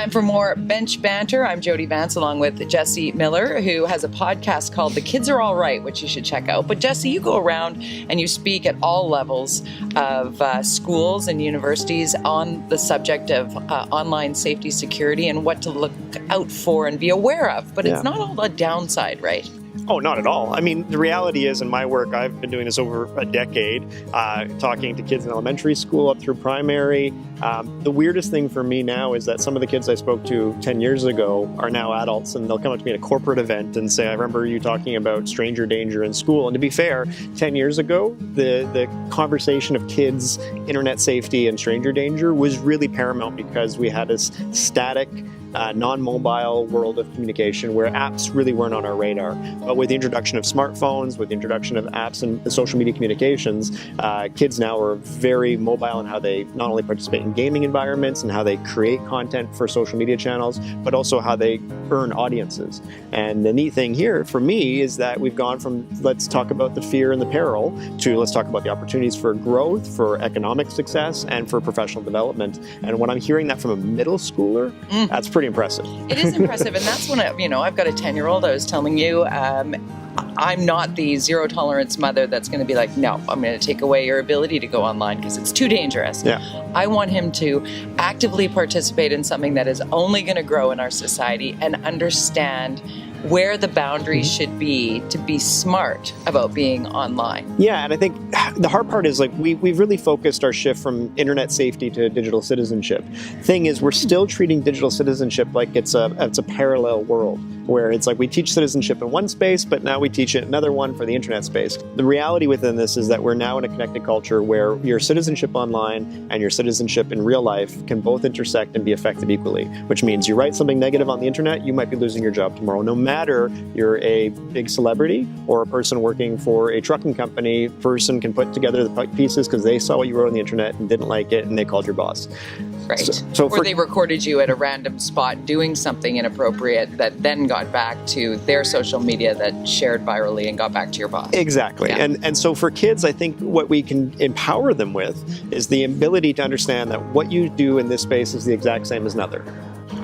Time for more Bench Banter. I'm Jody Vance along with Jesse Miller, who has a podcast called The Kids Are All Right, which you should check out. But Jesse, you go around and you speak at all levels of schools and universities on the subject of online safety, security, and what to look out for and be aware of. But it's not all the downside, right? Oh, not at all. I mean, the reality is in my work, I've been doing this over a decade, talking to kids in elementary school up through primary. The weirdest thing for me now is that some of the kids I spoke to 10 years ago are now adults, and they'll come up to me at a corporate event and say, I remember you talking about stranger danger in school. And to be fair, 10 years ago, the conversation of kids, internet safety and stranger danger was really paramount because we had this static, non-mobile world of communication where apps really weren't on our radar. But with the introduction of smartphones, with the introduction of apps and social media communications, kids now are very mobile in how they not only participate in gaming environments and how they create content for social media channels, but also how they earn audiences. And the neat thing here for me is that we've gone from let's talk about the fear and the peril to let's talk about the opportunities for growth, for economic success, and for professional development. And when I'm hearing that from a middle schooler, that's pretty impressive. It is impressive. And that's when, I've got a 10-year-old, I was telling you, I'm not the zero tolerance mother that's going to be like, no, I'm going to take away your ability to go online because it's too dangerous. Yeah. I want him to actively participate in something that is only going to grow in our society and understand where the boundaries should be to be smart about being online. Yeah, and I think the hard part is we've really focused our shift from internet safety to digital citizenship. Thing is, we're still treating digital citizenship like it's a parallel world where it's like we teach citizenship in one space, but now we teach it in another one for the internet space. The reality within this is that we're now in a connected culture where your citizenship online and your citizenship in real life can both intersect and be affected equally, which means you write something negative on the internet, you might be losing your job tomorrow. No matter you're a big celebrity or a person working for a trucking company, person can put together the pieces because they saw what you wrote on the internet and didn't like it and they called your boss. Right. Or they recorded you at a random spot doing something inappropriate that then got back to their social media that shared virally and got back to your boss. Exactly. Yeah. And so for kids, I think what we can empower them with is the ability to understand that what you do in this space is the exact same as another.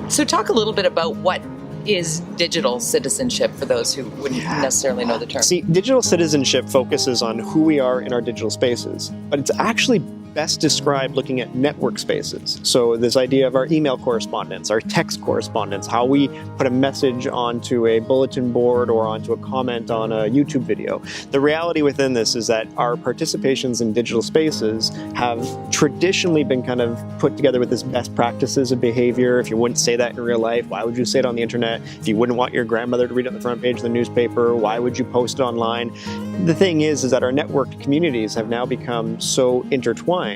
So talk a little bit about what is digital citizenship for those who wouldn't necessarily know the term. See, digital citizenship focuses on who we are in our digital spaces, but it's actually best described looking at network spaces. So this idea of our email correspondence, our text correspondence, how we put a message onto a bulletin board or onto a comment on a YouTube video. The reality within this is that our participations in digital spaces have traditionally been kind of put together with this best practices of behavior. If you wouldn't say that in real life, why would you say it on the internet? If you wouldn't want your grandmother to read it on the front page of the newspaper, why would you post it online? The thing is that our networked communities have now become so intertwined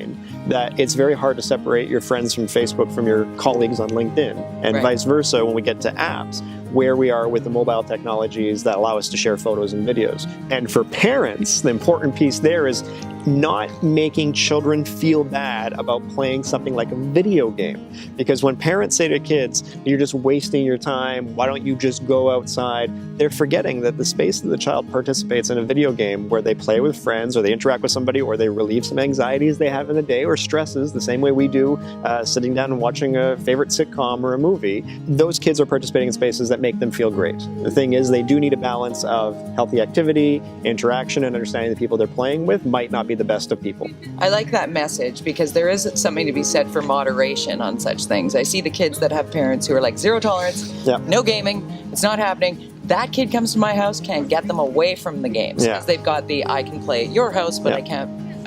that it's very hard to separate your friends from Facebook from your colleagues on LinkedIn, and vice versa when we get to apps, where we are with the mobile technologies that allow us to share photos and videos. And for parents, the important piece there is not making children feel bad about playing something like a video game. Because when parents say to kids, you're just wasting your time, why don't you just go outside? They're forgetting that the space that the child participates in a video game where they play with friends or they interact with somebody or they relieve some anxieties they have in the day or stresses the same way we do sitting down and watching a favorite sitcom or a movie, those kids are participating in spaces that make them feel great. The thing is, they do need a balance of healthy activity, interaction, and understanding the people they're playing with might not be the best of people. I like that message because there is something to be said for moderation on such things. I see the kids that have parents who are like zero tolerance, no gaming, it's not happening. That kid comes to my house, can't get them away from the games because they've got the I can play at your house, but I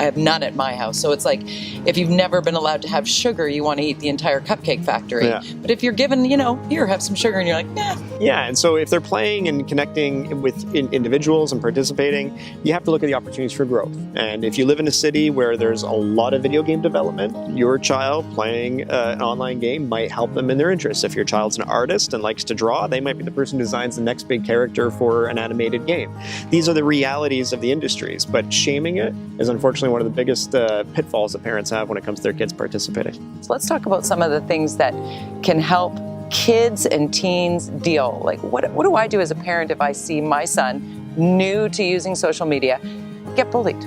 have none at my house. So it's like if you've never been allowed to have sugar, you want to eat the entire cupcake factory. But if you're given, here, have some sugar, and you're like, nah. Yeah, and so if they're playing and connecting with individuals and participating, you have to look at the opportunities for growth. And if you live in a city where there's a lot of video game development, your child playing an online game might help them in their interests. If your child's an artist and likes to draw, they might be the person who designs the next big character for an animated game. These are the realities of the industries, but shaming it is unfortunately one of the biggest pitfalls that parents have when it comes to their kids participating. So let's talk about some of the things that can help kids and teens deal. Like what do I do as a parent if I see my son new to using social media get bullied?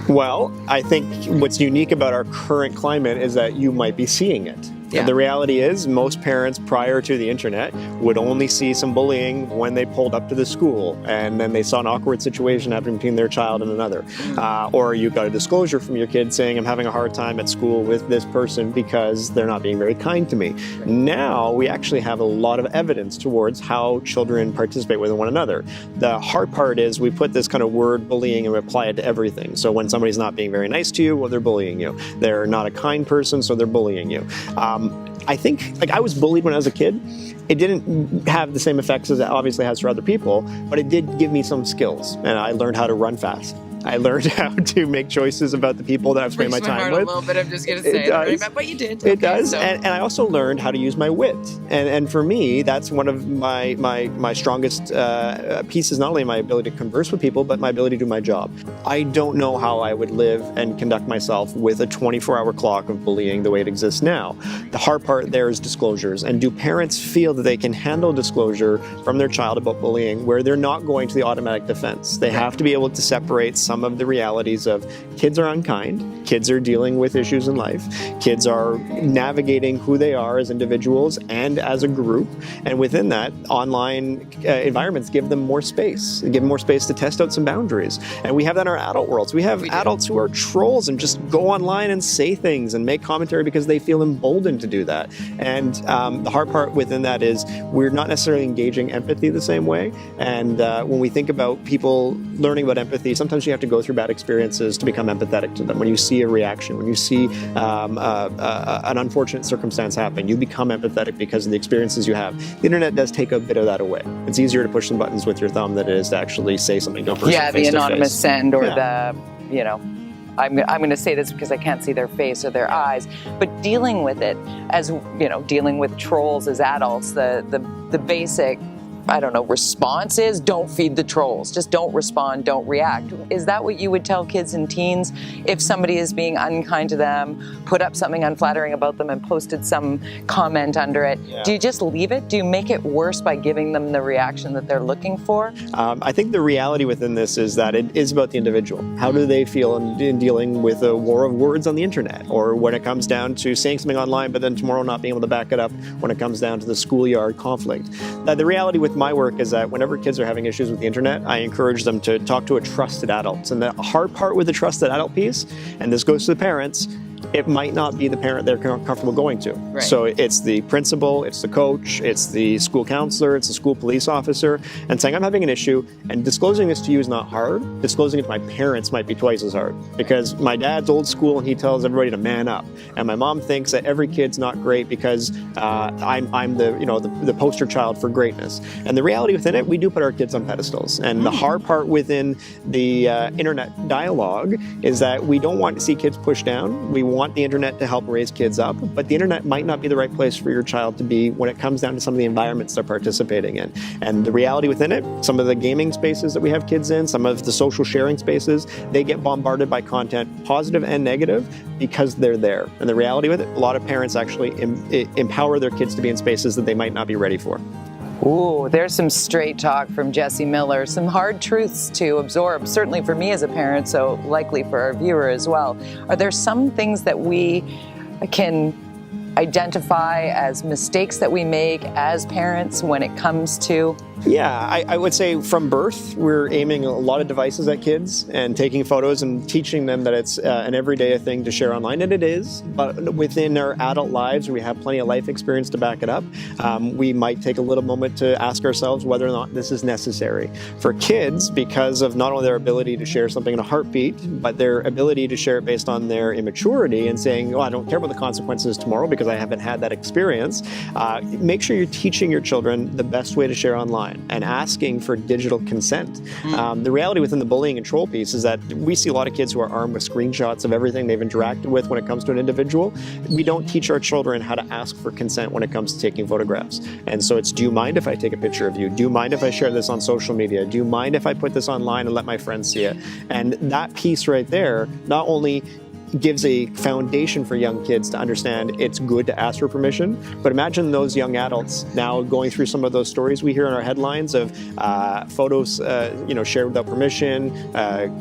Well, I think what's unique about our current climate is that you might be seeing it. Yeah. The reality is most parents prior to the internet would only see some bullying when they pulled up to the school and then they saw an awkward situation happening between their child and another. Or you got a disclosure from your kid saying, I'm having a hard time at school with this person because they're not being very kind to me. Right. Now we actually have a lot of evidence towards how children participate with one another. The hard part is we put this kind of word bullying and we apply it to everything. So when somebody's not being very nice to you, well, they're bullying you. They're not a kind person, so they're bullying you. I think, like, I was bullied when I was a kid. It didn't have the same effects as it obviously has for other people, but it did give me some skills, and I learned how to run fast. I learned how to make choices about the people that I was spending my time with. A little bit, I'm just going to say it, but you did. It does, so. And I also learned how to use my wit. And for me, that's one of my strongest pieces, not only my ability to converse with people, but my ability to do my job. I don't know how I would live and conduct myself with a 24-hour clock of bullying the way it exists now. The hard part there is disclosures. And do parents feel that they can handle disclosure from their child about bullying where they're not going to the automatic defense? They have to be able to separate some of the realities of kids are unkind, kids are dealing with issues in life, kids are navigating who they are as individuals and as a group, and within that, online environments give them more space. They give them more space to test out some boundaries. And we have that in our adult worlds. We have adults who are trolls and just go online and say things and make commentary because they feel emboldened to do that. And the hard part within that is we're not necessarily engaging empathy the same way. And when we think about people learning about empathy, sometimes you have to go through bad experiences to become empathetic to them. When you see a reaction, when you see an unfortunate circumstance happen, you become empathetic because of the experiences you have. The internet does take a bit of that away. It's easier to push some buttons with your thumb than it is to actually say something to a person face to face. Yeah, the anonymous send or the, I'm going to say this because I can't see their face or their eyes, but dealing with it as, dealing with trolls as adults, the basic, response is don't feed the trolls. Just don't respond, don't react. Is that what you would tell kids and teens if somebody is being unkind to them, put up something unflattering about them and posted some comment under it? Yeah. Do you just leave it? Do you make it worse by giving them the reaction that they're looking for? I think the reality within this is that it is about the individual. How do they feel in dealing with a war of words on the internet? Or when it comes down to saying something online but then tomorrow not being able to back it up when it comes down to the schoolyard conflict. The reality with my work is that whenever kids are having issues with the internet, I encourage them to talk to a trusted adult. And the hard part with the trusted adult piece, and this goes to the parents, it might not be the parent they're comfortable going to. Right. So it's the principal, it's the coach, it's the school counselor, it's the school police officer, and saying, I'm having an issue, and disclosing this to you is not hard. Disclosing it to my parents might be twice as hard, because my dad's old school and he tells everybody to man up. And my mom thinks that every kid's not great because I'm the poster child for greatness. And the reality within it, we do put our kids on pedestals. And the hard part within the internet dialogue is that we don't want to see kids pushed down. We want the internet to help raise kids up, but the internet might not be the right place for your child to be when it comes down to some of the environments they're participating in. And the reality within it, some of the gaming spaces that we have kids in, some of the social sharing spaces, they get bombarded by content, positive and negative, because they're there. And the reality with it, a lot of parents actually empower their kids to be in spaces that they might not be ready for. Ooh, there's some straight talk from Jesse Miller, some hard truths to absorb, certainly for me as a parent, so likely for our viewer as well. Are there some things that we can identify as mistakes that we make as parents when it comes to? Yeah, I would say from birth, we're aiming a lot of devices at kids and taking photos and teaching them that it's an everyday thing to share online, and it is. But within our adult lives, we have plenty of life experience to back it up. We might take a little moment to ask ourselves whether or not this is necessary. For kids, because of not only their ability to share something in a heartbeat, but their ability to share it based on their immaturity and saying, I don't care about the consequences tomorrow because I haven't had that experience. Make sure you're teaching your children the best way to share online and asking for digital consent. The reality within the bullying and troll piece is that we see a lot of kids who are armed with screenshots of everything they've interacted with when it comes to an individual. We don't teach our children how to ask for consent when it comes to taking photographs. And so it's, do you mind if I take a picture of you? Do you mind if I share this on social media? Do you mind if I put this online and let my friends see it? And that piece right there not only gives a foundation for young kids to understand it's good to ask for permission. But imagine those young adults now going through some of those stories we hear in our headlines of photos, shared without permission,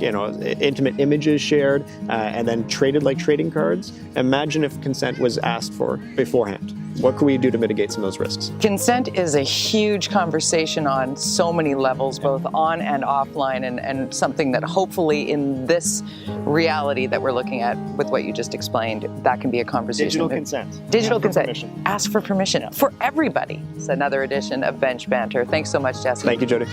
intimate images shared, and then traded like trading cards. Imagine if consent was asked for beforehand. What can we do to mitigate some of those risks? Consent is a huge conversation on so many levels, both on and offline, and something that hopefully in this reality that we're looking at with what you just explained, that can be a conversation. Digital consent. Digital consent. Ask for permission for everybody. It's another edition of Bench Banter. Thanks so much, Jesse. Thank you, Jody.